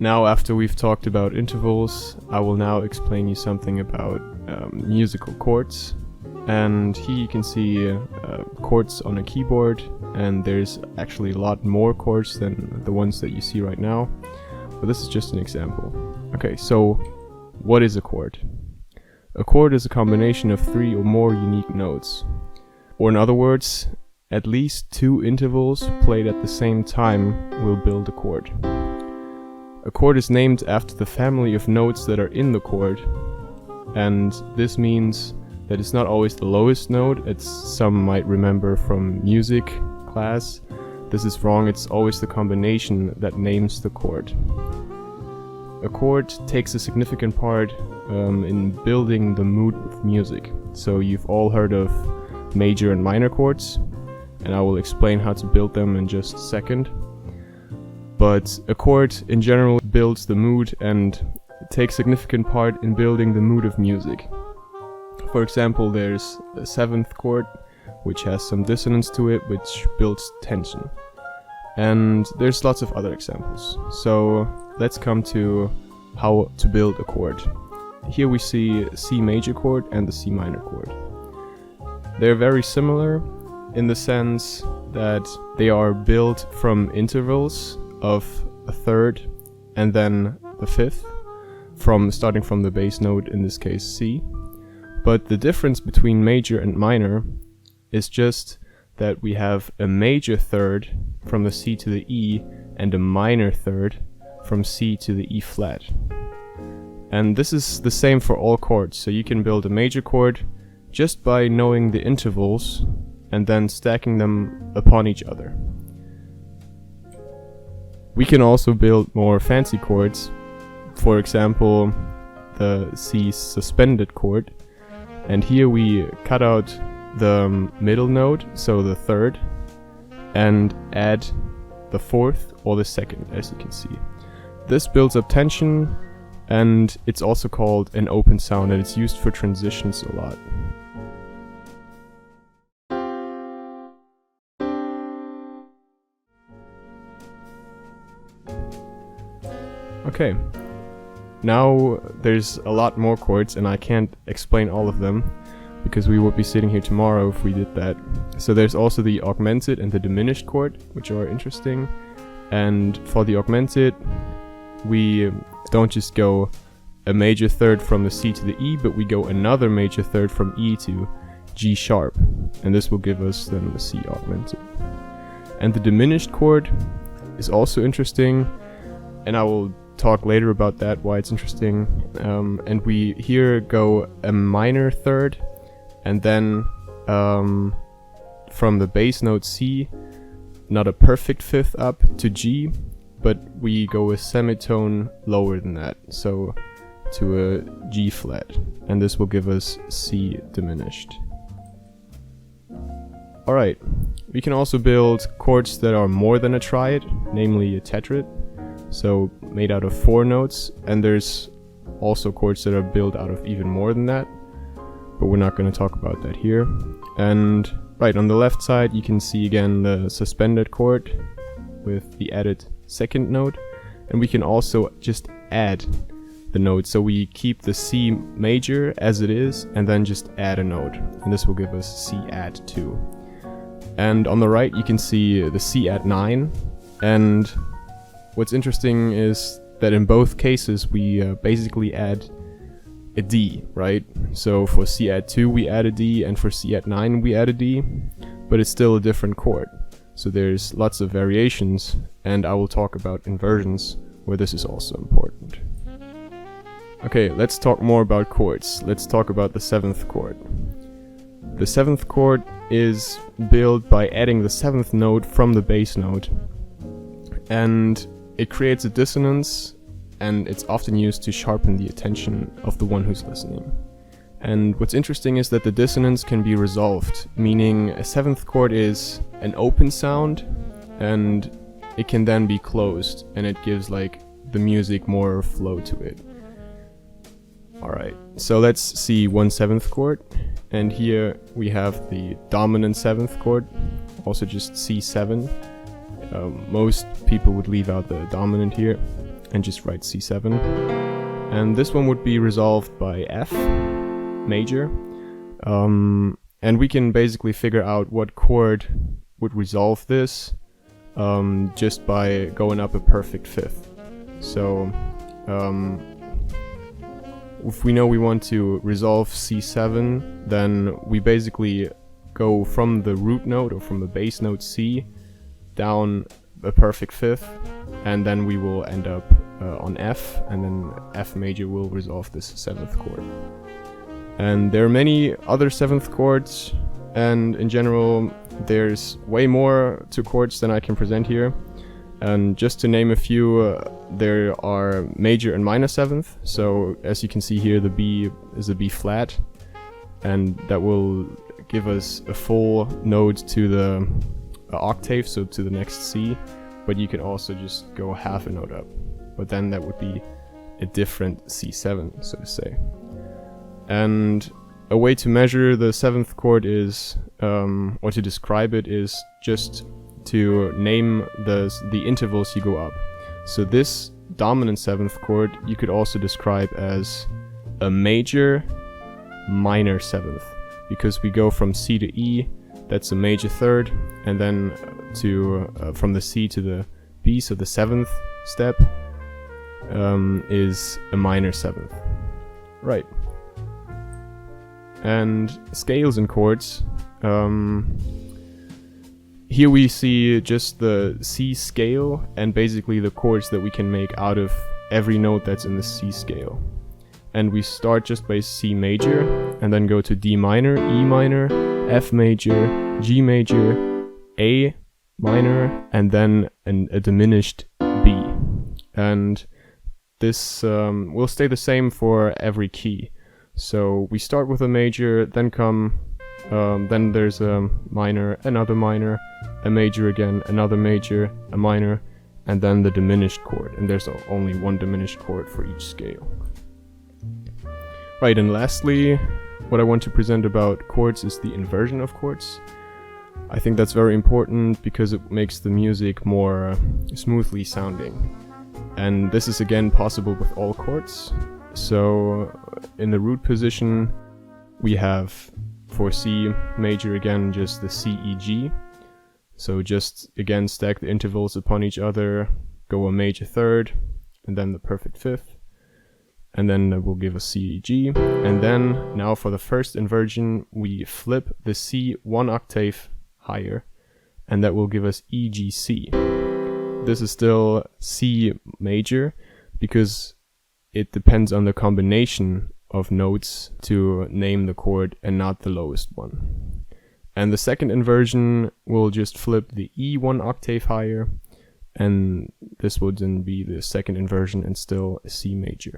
Now, after we've talked about intervals, I will now explain you something about musical chords. And here you can see chords on a keyboard, and there's actually a lot more chords than the ones that you see right now, but this is just an example. Okay, so what is a chord? A chord is a combination of 3 or more unique notes, or in other words, at least 2 intervals played at the same time will build a chord. A chord is named after the family of notes that are in the chord, and this means that it's not always the lowest note, as some might remember from music class. This is wrong, it's always the combination that names the chord. A chord takes a significant part in building the mood of music. So you've all heard of major and minor chords, and I will explain how to build them in just a second. But a chord in general builds the mood and takes significant part in building the mood of music. For example, there's a 7th chord, which has some dissonance to it, which builds tension. And there's lots of other examples. So let's come to how to build a chord. Here we see C major chord and the C minor chord. They're very similar in the sense that they are built from intervals of a 3rd and then the 5th, starting from the bass note, in this case C. But the difference between major and minor is just that we have a major 3rd from the C to the E and a minor 3rd from C to the E flat. And this is the same for all chords, so you can build a major chord just by knowing the intervals and then stacking them upon each other. We can also build more fancy chords, for example the C suspended chord. And here we cut out the middle note, so the 3rd, and add the 4th or the 2nd, as you can see. This builds up tension, and it's also called an open sound, and it's used for transitions a lot. Okay. Now there's a lot more chords, and I can't explain all of them because we would be sitting here tomorrow if we did that. So there's also the augmented and the diminished chord, which are interesting. And for the augmented, we don't just go a major 3rd from the C to the E, but we go another major 3rd from E to G sharp, and this will give us then the C augmented. And the diminished chord is also interesting, and I will talk later about that, why it's interesting. And we here go a minor 3rd, and then from the bass note C, not a perfect 5th up to G, but we go a semitone lower than that, so to a G flat, and this will give us C diminished. Alright, we can also build chords that are more than a triad, namely a tetrad, so made out of 4 notes, and there's also chords that are built out of even more than that, but we're not going to talk about that here. And right on the left side you can see again the suspended chord with the added 2nd note, and we can also just add the note, so we keep the C major as it is and then just add a note, and this will give us C add 2. And on the right you can see the C add 9, and what's interesting is that in both cases we basically add a D, right? So for C add 2 we add a D, and for C add 9 we add a D, but it's still a different chord. So there's lots of variations, and I will talk about inversions, where this is also important. Okay, let's talk more about chords. Let's talk about the 7th chord. The 7th chord is built by adding the 7th note from the bass note, and it creates a dissonance, and it's often used to sharpen the attention of the one who's listening. And what's interesting is that the dissonance can be resolved, meaning a 7th chord is an open sound, and it can then be closed, and it gives like the music more flow to it. Alright, so let's see 1/7 chord, and here we have the dominant 7th chord, also just C7. Most people would leave out the dominant here. and just write C7. And this one would be resolved by F major. And we can basically figure out what chord would resolve this just by going up a perfect fifth. So if we know we want to resolve C7, then we basically go from the root note or from the bass note C down a perfect fifth, and then we will end up on F, and then F major will resolve this 7th chord. And there are many other 7th chords, and in general there's way more to chords than I can present here. And just to name a few, there are major and minor 7th. So as you can see here, the B is a B flat, and that will give us a full note to the octave, so to the next C. But you can also just go half a note up, but then that would be a different C7, so to say. And a way to measure the 7th chord is, or to describe it, is just to name the intervals you go up. So this dominant 7th chord you could also describe as a major minor 7th, because we go from C to E, that's a major 3rd, and then to from the C to the B, so the 7th step is a minor 7th. Right. And scales and chords. Here we see just the C scale and basically the chords that we can make out of every note that's in the C scale. And we start just by C major and then go to D minor, E minor, F major, G major, A minor, and then a diminished B. And this will stay the same for every key. So we start with a major, then then there's a minor, another minor, a major again, another major, a minor, and then the diminished chord. And there's only one diminished chord for each scale. Right, and lastly, what I want to present about chords is the inversion of chords. I think that's very important because it makes the music more smoothly sounding. And this is again possible with all chords. So in the root position, we have for C major again just the C, E, G. So just again stack the intervals upon each other, go a major 3rd, and then the perfect 5th. And then that will give us C, E, G. And then now for the first inversion, we flip the C 1 octave higher, and that will give us E, G, C. This is still C major because it depends on the combination of notes to name the chord and not the lowest one. And the second inversion will just flip the E 1 octave higher, and this would then be the second inversion and still a C major.